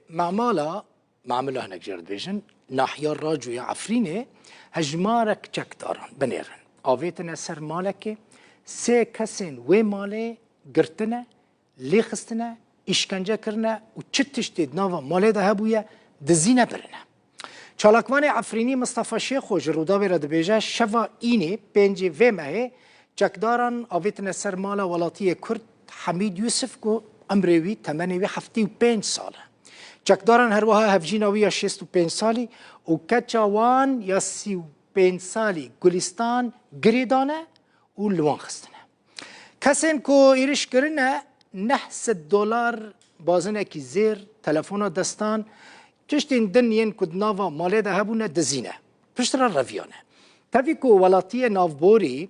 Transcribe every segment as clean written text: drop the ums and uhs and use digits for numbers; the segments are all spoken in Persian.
معمله هناك جرد بيجن ناحية راجو يا عفريني هجمارك چك دارن بنيرن آويتنا سر مالك سه كسين وي مالي گرتنه لي خستنه اشکنجه کرنه و چتش دید ناوا مالی ده هبویه دزینه برنه چالاکوان عفرینی مصطفى شیخ و جرودا بیرد بیجه شوا اینی پنجی ویمه چکداران آویتن سر مالا ولاتی کرد حمید یوسف کو امروی تمنی 75 ساله چکداران هر وها هفجیناوی یا 65 سالی و کچاوان یا 35 سالی گلستان گریدانه و لوان خستنه کسین کو ایرش کرنه $900 بازنه کی زیر تلفن دستان چشتین دنین کد ناوا مالی ده هبونه دزینه پشتر رویانه تاوی کو ولاتی نافبوری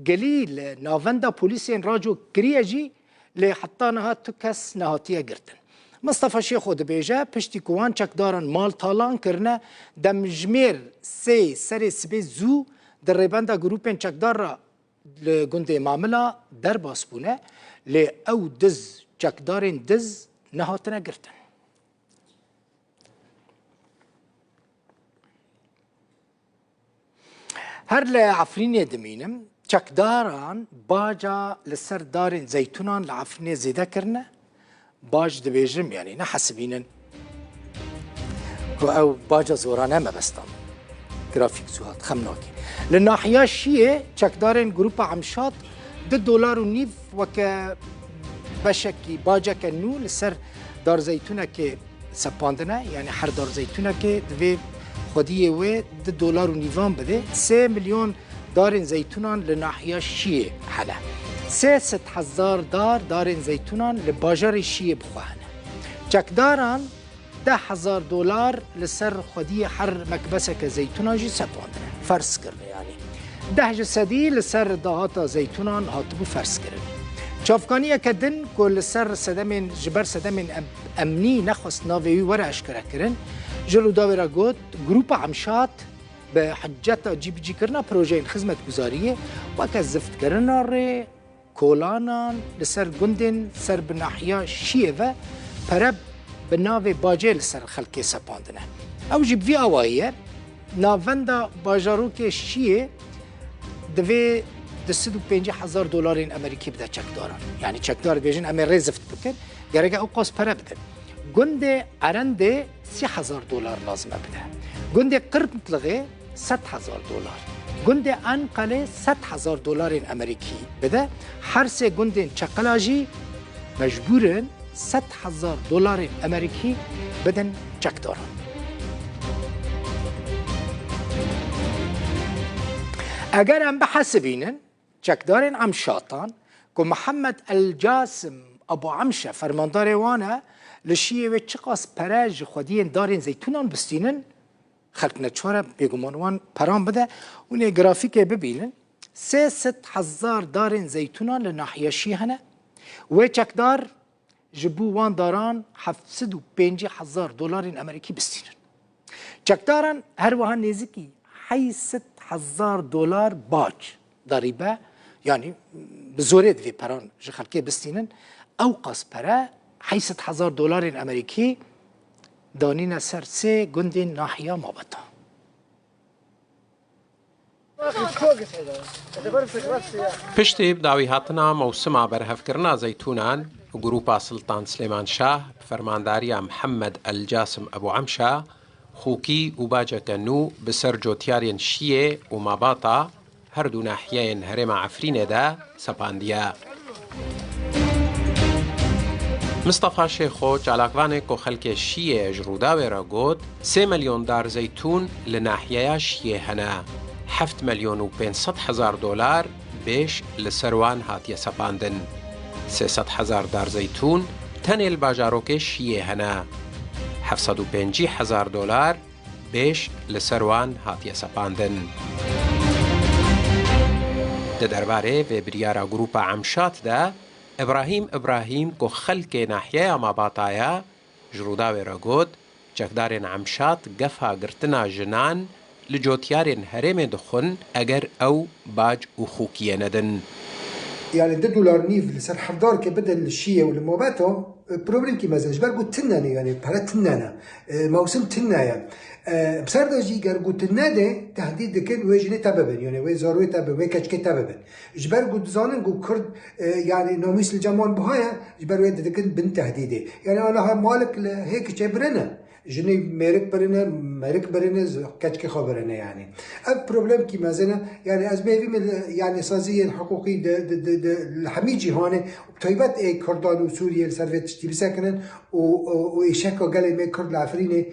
گلیل ناوندا پولیسین راجو کریه جی لی حتی نها تو کس نهاتیه گرتن مصطفى شیخ د بیجه پشتی کوان چکدارن مال تالان کرنه دم جمیر سی سری سبی زو در ریبنده گروپین چکدار را لگنده معامله در باسپونه لی او دز چکدارین دز نهاتنه گرتن هر لعفرین دمینم چکداران باجا لسر دارین زیتونان لعفرین زیده کرنه باج دبیجم یعنی نه حسبینن او باجا زورانه مبستان گرافیک زوهات خمناکی لناحیه شیه چکدارین گروپ عمشات $2.5 وک بشکی باجا کنو لسر دار زیتونه که سپاندنه یعنی هر دار زیتونه که دوی خودیه و $2.5 بده 3 میلیون دارین زیتونان لناحیه شیه حالا 300,000 دارین زیتونان لباجار شیه بخواهنه چکداران $10,000 لسر خودی هر مکبسه که زیتونان جی سپاندنه فرس کرده یعنی 10 جسدی لسر دهات زیتونان هاتبو فرس کرده چافکانی کدن که لسر صدمین جبر صدمین امنی نخواست ناویوی وره اشکره کرن جلو داوره گوت گروپ عمشات به حجت جی کرنا پروژه خدمت گزاریه و که زفت کرنا ری کولانان لسر گندن سر بناحیه شیه و پرب به ناو باجه لسر خلقی سپاندنه او جی بوی آوائیه ناوندا باجاروک شیه دوی $250,000 امریکی بده چکداران یعنی چکدار بیجن امی ریزفت بکن گرگه او قاس پره بده گنده عرنده $30,000 لازمه بده گنده قرب مطلقه $100,000 گنده انقله $100,000 امریکی بده هر سه گنده چقلاجی مجبورن $100,000 امریکی بدن چکداران اگر هم بحسبینن چکدارین عمشاتان که محمد الجاسم ابو عمشه فرماندار وانه لشیه و چقاس پراج خودین دارین زیتونان بستینن خلق نچواره بیگمانوان پرام بده اونه گرافیک ببینن 300,000 دارین زیتونان لناحیه شیهنه و چکدار جبو وان داران $750,000 امریکی بستینن چکداران هر وها نزدیکی $800,000 باج ضریبه یعنی بزوره دوی پران جه خلقی بستینن او قاس پره $800,000 امریکی دانین سر سه گند ناحیه مابتا پشتی بداوی هاتنا موسم برهفکرنا زیتونان و گروپا سلطان سلیمان شاه فرمانداری محمد الجاسم ابو عمشه خوکی و باجه کنو بسر جوتیارین شیه و ماباتا هر دو ناحیه هرم عفرین ده سپاندیا مصطفى شیخو چالاکوانه کو خلک شیه جرودا و گوت 3 میلیون دار زیتون لناحیه شیه هنه 7,500,000 بیش لسروان هاتیه سپاندن 300,000 دار زیتون تنیل باجاروک شیه هنه 750,000 بیش لسروان هاتیه سپاندن ده درباره و بریارا گروپا عمشات ده ابراهیم کو خلک ناحیه ماباتایا جرودا و رگود چکدارین عمشات گفا گرتنا جنان لجوتیارین هرم دخون اگر او باج و خوکیه ندن يعني $2.5 لسر حفدار كبدل الشيء والموباتو بروبلم کی مثلا جبر گوت تننه یعنی پرت تننه موسم تننه بسر داشتی گر گوت نده تهدید دکن و جنی تببن یعنی و زاروی تببن و کچکی تببن جبر گوت زانن گو کرد يعني نوميس الجمان بهايا جبر ويد دكن بنت تهديدي يعني انا مالك هيك جبرنا جني ميرك برنا كاتك خبرنا يعني البروبلم كي مازنا يعني ازبيفي من يعني سازيه الحقوقي الحميجي هون بطيبات اي كردان وسوريا السرفيت تشتي بسكنن ويشكو قال مي كرد العفريني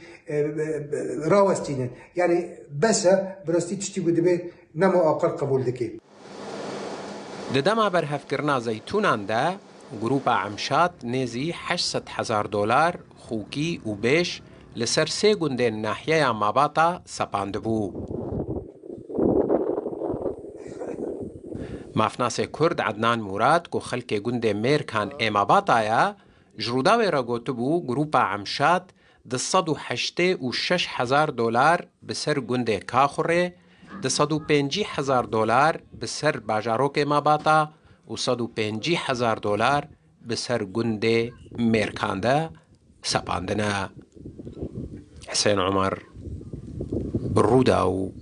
راوستينن يعني بس براستي تشتي قدبي نمو اقل قبول دكي ددما برهفکرنا زيتونان دا گروپا عمشات نيزي 800,000 دولار خوكي و بيش لسر سي گوندين ناحية ماباتا سپاندبو. مافناس كرد عدنان مراد کو خلق گوند مير كان ماباتا يا جروداوي را گوتبو گروپا عمشات 286,000 دولار بسر گوند كاخوره 250,000 دولار بسر باجاروك ماباتا و 150,000 دولار بسر گوند ميركاندا سپاندنا. حسين عمر، الرودا و